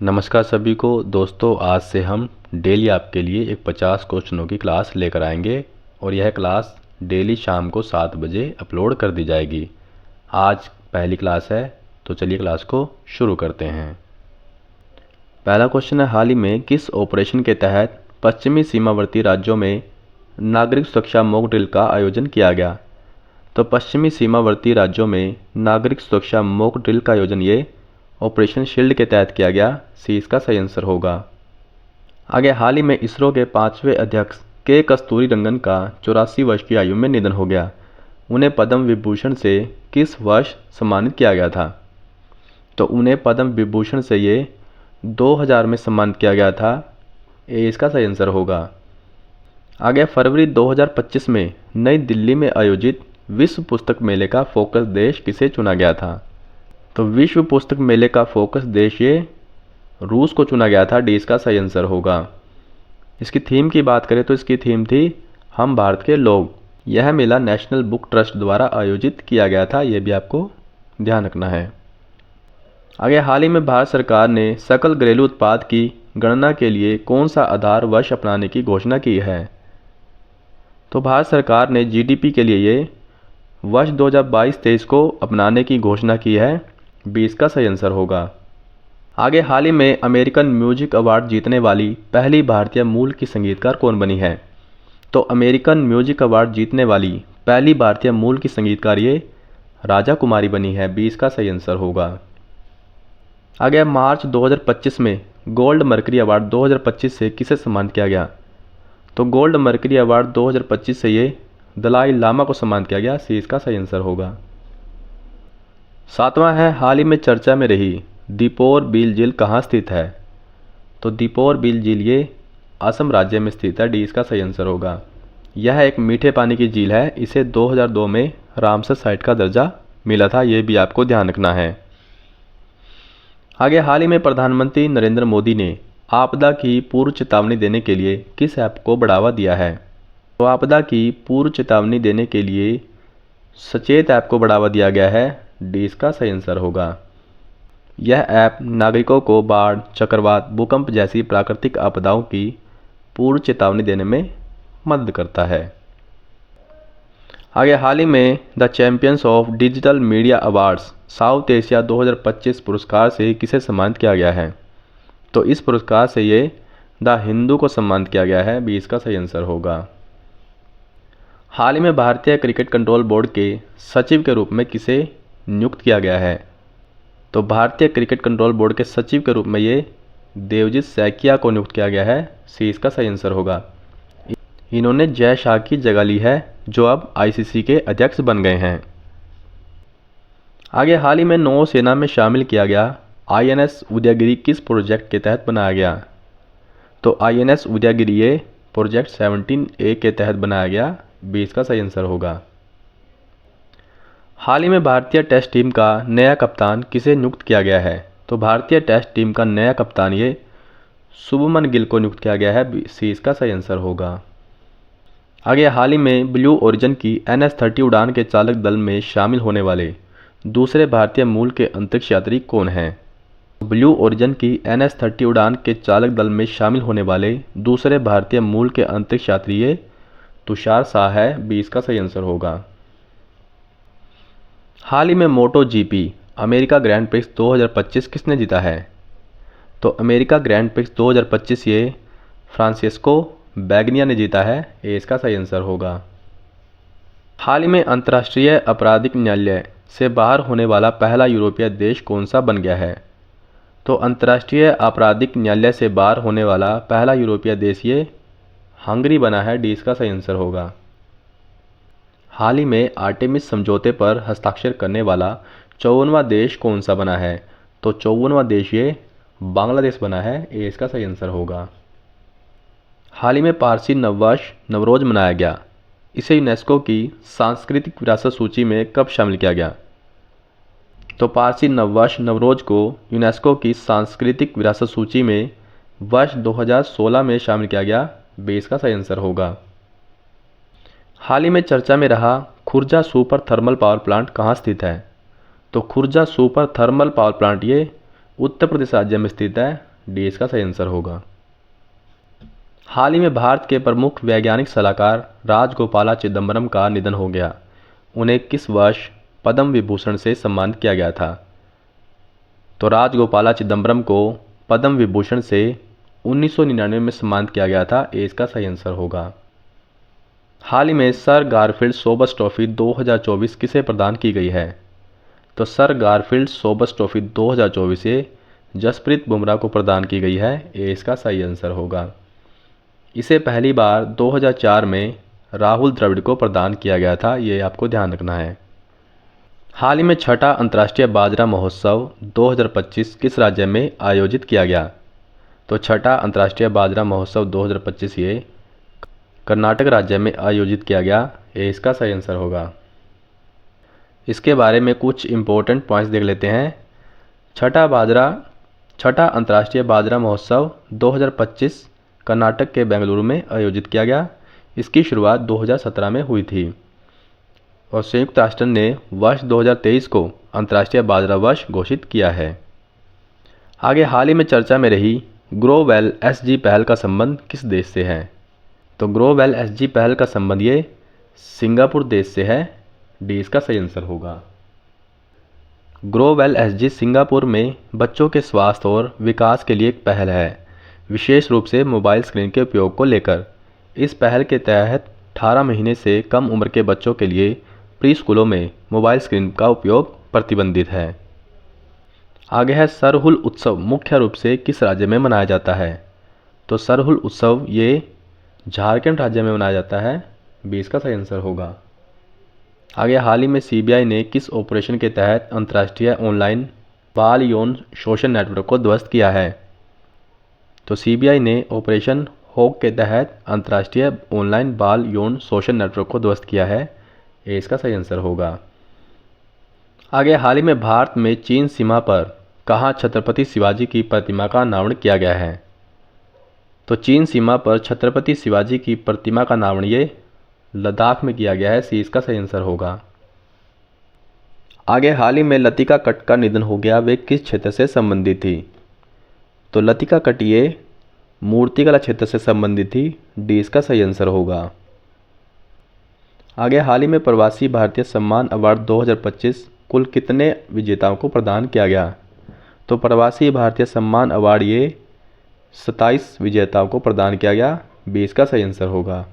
नमस्कार सभी को दोस्तों, आज से हम डेली आपके लिए एक 50 क्वेश्चनों की क्लास लेकर आएंगे और यह क्लास डेली शाम को 7 बजे अपलोड कर दी जाएगी। आज पहली क्लास है, तो चलिए क्लास को शुरू करते हैं। पहला क्वेश्चन है, हाल ही में किस ऑपरेशन के तहत पश्चिमी सीमावर्ती राज्यों में नागरिक सुरक्षा मॉक ड्रिल का आयोजन किया गया? तो पश्चिमी सीमावर्ती राज्यों में नागरिक सुरक्षा मॉक ड्रिल का आयोजन ये ऑपरेशन शील्ड के तहत किया गया। सी इसका सही आंसर होगा। आगे, हाल ही में इसरो के 5वें अध्यक्ष के कस्तूरीरंगन का 84 वर्ष की आयु में निधन हो गया। उन्हें पद्म विभूषण से किस वर्ष सम्मानित किया गया था? तो उन्हें पद्म विभूषण से ये 2000 में सम्मानित किया गया था। ए इसका सही आंसर होगा। आगे, फरवरी 2025 में नई दिल्ली में आयोजित विश्व पुस्तक मेले का फोकस देश किसे चुना गया था? तो विश्व पुस्तक मेले का फोकस देश ये रूस को चुना गया था। डी इसका सही आंसर होगा। इसकी थीम की बात करें तो इसकी थीम थी हम भारत के लोग। यह मेला नेशनल बुक ट्रस्ट द्वारा आयोजित किया गया था, यह भी आपको ध्यान रखना है। आगे, हाल ही में भारत सरकार ने सकल घरेलू उत्पाद की गणना के लिए कौन सा आधार वर्ष अपनाने की घोषणा की है? तो भारत सरकार ने जीडीपी के लिए ये वर्ष 2022-23 को अपनाने की घोषणा की है। 20 का सही आंसर होगा। आगे, हाल ही में अमेरिकन म्यूजिक अवार्ड जीतने वाली पहली भारतीय मूल की संगीतकार कौन बनी है? तो अमेरिकन म्यूजिक अवार्ड जीतने वाली पहली भारतीय मूल की संगीतकार ये राजा कुमारी बनी है। 20 का सही आंसर होगा। आगे, मार्च 2025 में गोल्ड मर्करी अवार्ड 2025 से किसे सम्मानित किया गया? तो गोल्ड मर्करी अवार्ड 2025 से ये दलाई लामा को सम्मानित किया गया। सी इसका सही आंसर होगा। 7वां है, हाल ही में चर्चा में रही दीपोर बील झील कहाँ स्थित है? तो दीपोर बील झील ये असम राज्य में स्थित है। डी इसका सही आंसर होगा। यह एक मीठे पानी की झील है। इसे 2002 में रामसर साइट का दर्जा मिला था, ये भी आपको ध्यान रखना है। आगे, हाल ही में प्रधानमंत्री नरेंद्र मोदी ने आपदा की पूर्व चेतावनी देने के लिए किस ऐप को बढ़ावा दिया है? तो आपदा की पूर्व चेतावनी देने के लिए सचेत ऐप को बढ़ावा दिया गया है। डी इसका सही आंसर होगा। यह ऐप नागरिकों को बाढ़, चक्रवात, भूकंप जैसी प्राकृतिक आपदाओं की पूर्व चेतावनी देने में मदद करता है। आगे, हाल ही में the champions of digital media awards south Asia 2025 पुरस्कार से किसे सम्मानित किया गया है? तो इस पुरस्कार से ये द हिंदू को सम्मानित किया गया है। 20 का सही आंसर होगा। हाल ही में भारतीय क्रिकेट कंट्रोल बोर्ड के सचिव के रूप में किसे नियुक्त किया गया है? तो भारतीय क्रिकेट कंट्रोल बोर्ड के सचिव के रूप में ये देवजीत सैकिया को नियुक्त किया गया है। सी इसका सही आंसर होगा। इन्होंने जय शाह की जगह ली है, जो अब आईसीसी के अध्यक्ष बन गए हैं। आगे, हाल ही में नौसेना में शामिल किया गया आईएनएस उदयगिरी किस प्रोजेक्ट के तहत बनाया गया? तो आईएनएस उदयगिरी ये प्रोजेक्ट 17A के तहत बनाया गया। 20 का सही आंसर होगा। हाल ही में भारतीय टेस्ट टीम का नया कप्तान किसे नियुक्त किया गया है? तो भारतीय टेस्ट टीम का नया कप्तान ये शुभमन गिल को नियुक्त किया गया है। सी इसका सही आंसर होगा। आगे, हाल ही में ब्लू ओरिजिन की NH-30 उड़ान के चालक दल में शामिल होने वाले दूसरे भारतीय मूल के अंतरिक्ष यात्री कौन हैं? ब्लू ओरिजिन की NH-30 उड़ान के चालक दल में शामिल होने वाले दूसरे भारतीय मूल के अंतरिक्ष यात्री ये तुषार शाह है। 20 का सही आंसर होगा। हाल ही में मोटो जीपी अमेरिका ग्रैंड प्रिक्स 2025 किसने जीता है? तो अमेरिका ग्रैंड प्रिक्स 2025 ये फ्रांसिस्को बैगनिया ने जीता है। ए इसका सही आंसर होगा। हाल ही में अंतर्राष्ट्रीय आपराधिक न्यायालय से बाहर होने वाला पहला यूरोपीय देश कौन सा बन गया है? तो अंतर्राष्ट्रीय आपराधिक न्यायालय से बाहर होने वाला पहला यूरोपीय देश ये हंगरी बना है। डी इसका सही आंसर होगा। हाल ही में आर्टेमिस समझौते पर हस्ताक्षर करने वाला 54वां देश कौन सा बना है? तो 54वां देश ये बांग्लादेश बना है। ए इसका सही आंसर होगा। हाल ही में पारसी नववर्ष नवरोज मनाया गया। इसे यूनेस्को की सांस्कृतिक विरासत सूची में कब शामिल किया गया? तो पारसी नववर्ष नवरोज को यूनेस्को की सांस्कृतिक विरासत सूची में वर्ष 2016 में शामिल किया गया। 20 का सही आंसर होगा। हाल ही में चर्चा में रहा Khurja super thermal power plant कहाँ स्थित है? तो Khurja super thermal power plant ये उत्तर प्रदेश राज्य में स्थित है। डी इसका सही आंसर होगा। हाल ही में भारत के प्रमुख वैज्ञानिक सलाहकार राजगोपाला चिदम्बरम का निधन हो गया। उन्हें किस वर्ष पद्म विभूषण से सम्मानित किया गया था? तो राजगोपाला चिदम्बरम को पद्म विभूषण से 1999 में सम्मानित किया गया था। ए इसका सही आंसर होगा। हाल ही में सर गारफील्ड सोबर्स ट्रॉफी 2024 किसे प्रदान की गई है? तो सर गारफील्ड सोबर्स ट्रॉफी 2024 ये जसप्रीत बुमराह को प्रदान की गई है। ए इसका सही आंसर होगा। इसे पहली बार 2004 में राहुल द्रविड़ को प्रदान किया गया था, ये आपको ध्यान रखना है। हाल ही में छठा अंतर्राष्ट्रीय बाजरा महोत्सव 2025 किस राज्य में आयोजित किया गया? तो छठा अंतर्राष्ट्रीय बाजरा महोत्सव 2025 ये कर्नाटक राज्य में आयोजित किया गया। ये इसका सही आंसर होगा। इसके बारे में कुछ इम्पोर्टेंट पॉइंट्स देख लेते हैं। छठा अंतर्राष्ट्रीय बाजरा महोत्सव 2025 कर्नाटक के बेंगलुरु में आयोजित किया गया। इसकी शुरुआत 2017 में हुई थी और संयुक्त राष्ट्र ने वर्ष 2023 को अंतर्राष्ट्रीय बाजरा वर्ष घोषित किया है। आगे हाल ही में चर्चा में रही ग्रो वेल एसजी पहल का संबंध किस देश से है? तो ग्रो वेल एसजी पहल का संबंध ये सिंगापुर देश से है। डी इसका सही आंसर होगा। ग्रो वेल एसजी सिंगापुर में बच्चों के स्वास्थ्य और विकास के लिए एक पहल है, विशेष रूप से मोबाइल स्क्रीन के उपयोग को लेकर। इस पहल के तहत 18 महीने से कम उम्र के बच्चों के लिए प्री स्कूलों में मोबाइल स्क्रीन का उपयोग प्रतिबंधित है। आगे है सरहुल उत्सव मुख्य रूप से किस राज्य में मनाया जाता है? तो सरहुल उत्सव ये झारखंड राज्य में मनाया जाता है। बी इसका सही आंसर होगा। आगे हाल ही में सीबीआई ने किस ऑपरेशन के तहत अंतर्राष्ट्रीय ऑनलाइन बाल यौन शोषण नेटवर्क को ध्वस्त किया है? तो सीबीआई ने ऑपरेशन हॉक के तहत अंतर्राष्ट्रीय ऑनलाइन बाल यौन शोषण नेटवर्क को ध्वस्त किया है। ये इसका सही आंसर होगा। आगे हाल ही में भारत में चीन सीमा पर कहाँ छत्रपति शिवाजी की प्रतिमा का अनावरण किया गया है? तो चीन सीमा पर छत्रपति शिवाजी की प्रतिमा का अनावरण ये लद्दाख में किया गया है। सी इसका सही आंसर होगा। आगे हाल ही में लतिका कट का निधन हो गया, वे किस क्षेत्र से संबंधित थी? तो लतिका कट ये मूर्तिकला क्षेत्र से संबंधित थी। डी इसका सही आंसर होगा। आगे हाल ही में प्रवासी भारतीय सम्मान अवार्ड 2025 कुल कितने विजेताओं को प्रदान किया गया? तो प्रवासी भारतीय सम्मान अवार्ड ये 27 विजेताओं को प्रदान किया गया। बी इसका सही आंसर होगा।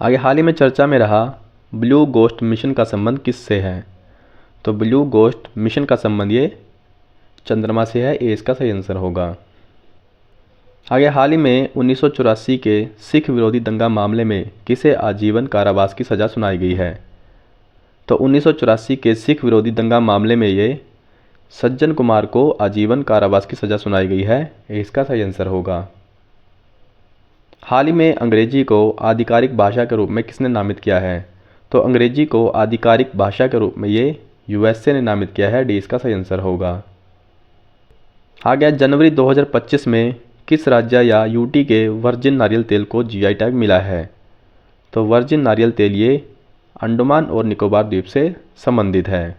आगे हाल ही में चर्चा में रहा ब्लू गोस्ट मिशन का संबंध किससे है? तो ब्लू गोस्ट मिशन का संबंध ये चंद्रमा से है। ए इसका सही आंसर होगा। आगे हाल ही में 1984 के सिख विरोधी दंगा मामले में किसे आजीवन कारावास की सज़ा सुनाई गई है? तो 1984 के सिख विरोधी दंगा मामले में ये सज्जन कुमार को आजीवन कारावास की सज़ा सुनाई गई है। इसका सही आंसर होगा। हाल ही में अंग्रेजी को आधिकारिक भाषा के रूप में किसने नामित किया है? तो अंग्रेजी को आधिकारिक भाषा के रूप में ये यूएसए ने नामित किया है। डी इसका सही आंसर होगा। आगे जनवरी 2025 में किस राज्य या यूटी के वर्जिन नारियल तेल को जीआई टैग मिला है? तो वर्जिन नारियल तेल ये अंडमान और निकोबार द्वीप से संबंधित है।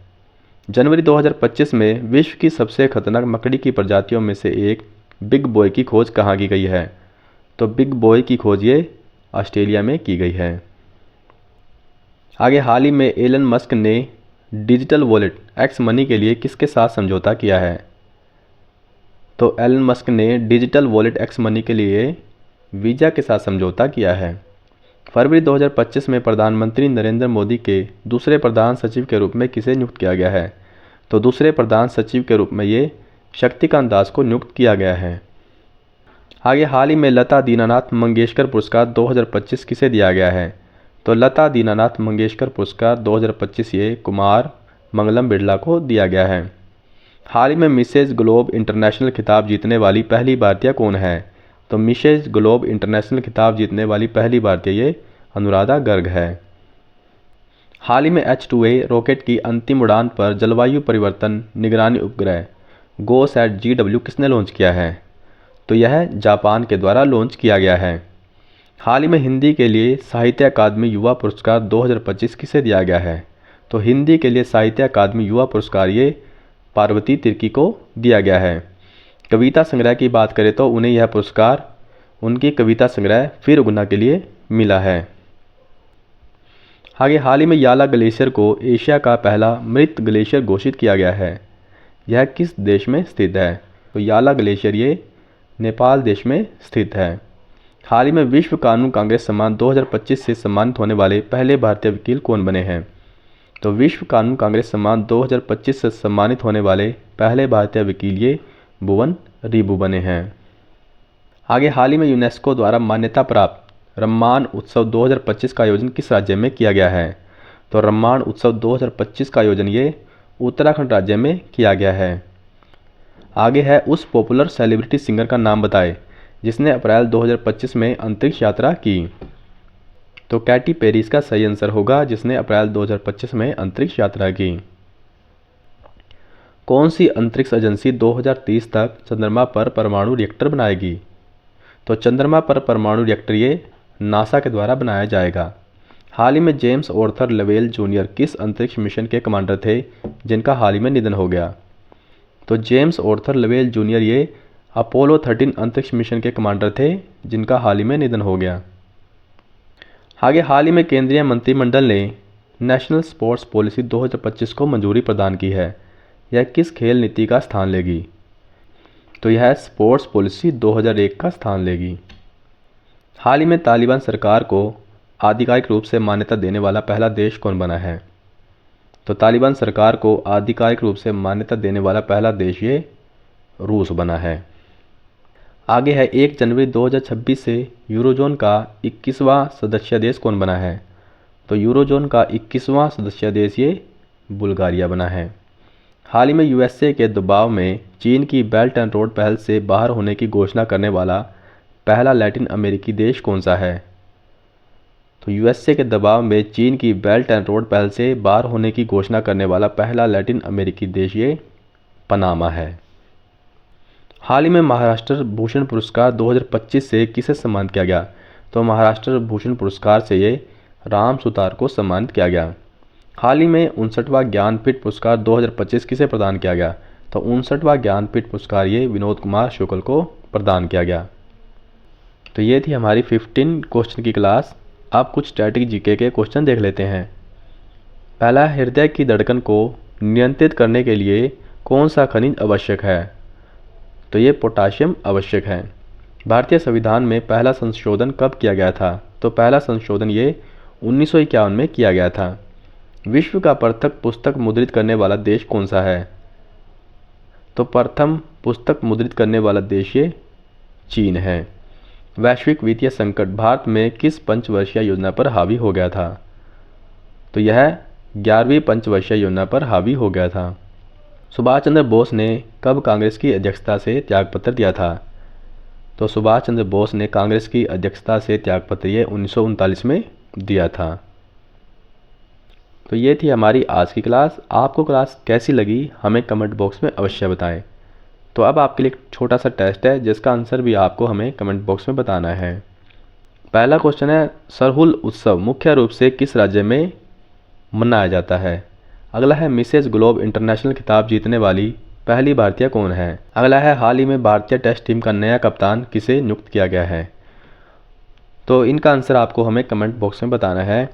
जनवरी 2025 में विश्व की सबसे खतरनाक मकड़ी की प्रजातियों में से एक बिग बॉय की खोज कहाँ की गई है? तो बिग बॉय की खोज ये ऑस्ट्रेलिया में की गई है। आगे हाल ही में एलन मस्क ने डिजिटल वॉलेट एक्स मनी के लिए किसके साथ समझौता किया है? तो एलन मस्क ने डिजिटल वॉलेट एक्स मनी के लिए वीज़ा के साथ समझौता किया है। फरवरी 2025 में प्रधानमंत्री नरेंद्र मोदी के दूसरे प्रधान सचिव के रूप में किसे नियुक्त किया गया है? तो दूसरे प्रधान सचिव के रूप में ये शक्तिकांत दास को नियुक्त किया गया है। आगे हाल ही में लता दीनानाथ मंगेशकर पुरस्कार 2025 किसे दिया गया है? तो लता दीनानाथ मंगेशकर पुरस्कार 2025 ये कुमार मंगलम बिरला को दिया गया है। हाल ही में मिसेज ग्लोब इंटरनेशनल खिताब जीतने वाली पहली भारतीय कौन है? तो मिसेज ग्लोब इंटरनेशनल खिताब जीतने वाली पहली भारतीय ये अनुराधा गर्ग है। हाल ही में H2A रॉकेट की अंतिम उड़ान पर जलवायु परिवर्तन निगरानी उपग्रह GOSAT-GW किसने लॉन्च किया है? तो यह जापान के द्वारा लॉन्च किया गया है। हाल ही में हिंदी के लिए साहित्य अकादमी युवा पुरस्कार 2025 किसे दिया गया है? तो हिंदी के लिए साहित्य अकादमी युवा पुरस्कार ये पार्वती तिर्की को दिया गया है। कविता संग्रह की बात करें तो उन्हें यह पुरस्कार उनकी कविता संग्रह फिर उगना के लिए मिला है। आगे, हाल ही में याला ग्लेशियर को एशिया का पहला मृत ग्लेशियर घोषित किया गया है। यह किस देश में स्थित है? तो याला ग्लेशियर ये नेपाल देश में स्थित है। हाल ही में विश्व कानून कांग्रेस सम्मान 2025 से सम्मानित होने वाले पहले भारतीय वकील कौन बने हैं? तो विश्व कानून कांग्रेस सम्मान 2025 से सम्मानित होने वाले पहले भारतीय वकील ये भुवन रिबू बने हैं। आगे, हाल ही में यूनेस्को द्वारा मान्यता प्राप्त रम्मान उत्सव 2025 का आयोजन किस राज्य में किया गया है? तो रम्मान उत्सव 2025 का आयोजन ये उत्तराखंड राज्य में किया गया है। आगे है, उस पॉपुलर सेलिब्रिटी सिंगर का नाम बताएं जिसने अप्रैल 2025 में अंतरिक्ष यात्रा की। तो कैटी पेरी इसका सही आंसर होगा, जिसने अप्रैल 2025 में अंतरिक्ष यात्रा की। कौन सी अंतरिक्ष एजेंसी 2030 तक चंद्रमा पर परमाणु रिएक्टर बनाएगी? तो चंद्रमा पर परमाणु रिएक्टर ये नासा के द्वारा बनाया जाएगा। हाल ही में जेम्स आर्थर लेवेल जूनियर किस अंतरिक्ष मिशन के कमांडर थे जिनका हाल ही में निधन हो गया? तो जेम्स आर्थर लेवेल जूनियर ये अपोलो 13 अंतरिक्ष मिशन के कमांडर थे जिनका हाल ही में निधन हो गया। आगे, हाल ही में केंद्रीय मंत्रिमंडल ने नेशनल स्पोर्ट्स पॉलिसी 2025 को मंजूरी प्रदान की है। यह किस खेल नीति का स्थान लेगी? तो यह स्पोर्ट्स पॉलिसी 2001 का स्थान लेगी। हाल ही में तालिबान सरकार को आधिकारिक रूप से मान्यता देने वाला पहला देश कौन बना है? तो तालिबान सरकार को आधिकारिक रूप से मान्यता देने वाला पहला देश ये रूस बना है। आगे है, 1 जनवरी 2026 से यूरोजोन का 21वां सदस्य देश कौन बना है? तो यूरोजोन का 21वां सदस्य देश ये बुल्गारिया बना है। हाल ही में यूएसए के दबाव में चीन की बेल्ट एंड रोड पहल से बाहर होने की घोषणा करने वाला पहला लैटिन अमेरिकी देश कौन सा है? तो यूएसए के दबाव में चीन की बेल्ट एंड रोड पहल से बाहर होने की घोषणा करने वाला पहला लैटिन अमेरिकी देश ये पनामा है। हाल ही में महाराष्ट्र भूषण पुरस्कार 2025 से किसे सम्मानित किया गया? तो महाराष्ट्र भूषण पुरस्कार से ये राम सुतार को सम्मानित किया गया। हाल ही में 59वां ज्ञानपीठ पुरस्कार 2025 किसे प्रदान किया गया? तो 59वां ज्ञानपीठ पुरस्कार ये विनोद कुमार शुक्ल को प्रदान किया गया। तो ये थी हमारी 15 क्वेश्चन की क्लास। अब कुछ स्टैटिक जीके के क्वेश्चन देख लेते हैं। पहला, हृदय की धड़कन को नियंत्रित करने के लिए कौन सा खनिज आवश्यक है? तो ये पोटाशियम आवश्यक है। भारतीय संविधान में पहला संशोधन कब किया गया था? तो पहला संशोधन ये 1951 में किया गया था। विश्व का प्रथम पुस्तक मुद्रित करने वाला देश कौन सा है? तो प्रथम पुस्तक मुद्रित करने वाला देश ये चीन है। वैश्विक वित्तीय संकट भारत में किस पंचवर्षीय योजना पर हावी हो गया था? तो यह 11वीं पंचवर्षीय योजना पर हावी हो गया था। सुभाष चंद्र बोस ने कब कांग्रेस की अध्यक्षता से त्यागपत्र दिया था? तो सुभाष चंद्र बोस ने कांग्रेस की अध्यक्षता से त्यागपत्र ये 1939 में दिया था। तो ये थी हमारी आज की क्लास। आपको क्लास कैसी लगी हमें कमेंट बॉक्स में अवश्य बताएं। तो अब आपके लिए एक छोटा सा टेस्ट है जिसका आंसर भी आपको हमें कमेंट बॉक्स में बताना है। पहला क्वेश्चन है, सरहुल उत्सव मुख्य रूप से किस राज्य में मनाया जाता है? अगला है, मिसेज ग्लोब इंटरनेशनल खिताब जीतने वाली पहली भारतीय कौन है? अगला है, हाल ही में भारतीय टेस्ट टीम का नया कप्तान किसे नियुक्त किया गया है? तो इनका आंसर आपको हमें कमेंट बॉक्स में बताना है।